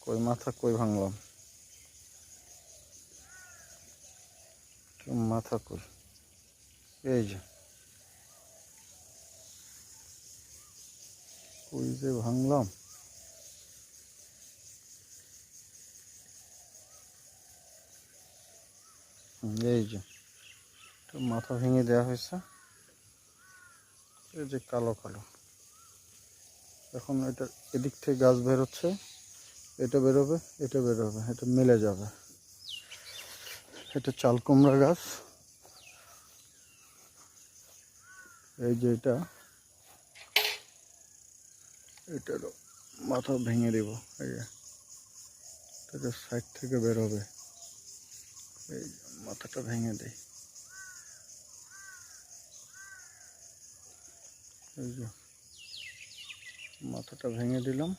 কই মাথা কই ভাঙলাম, মাথা কই, এই যে কই যে ভাঙলাম। এই যে মাথা ভেঙে দেওয়া হয়েছে, এই যে কালো কালো। এখন এটা এদিক থেকে গাছ বেরোচ্ছে, এটা বেরোবে, এটা বেরোবে, এটা মিলে যাবে। এটা চাল কুমড়া গাছ। এই যে এটারও মাথা ভেঙে দেব। এই যে এটা সাইড থেকে বেরোবে, এই মাথাটা ভেঙে দেয়। এই যে মাথাটা ভেঙে দিলাম।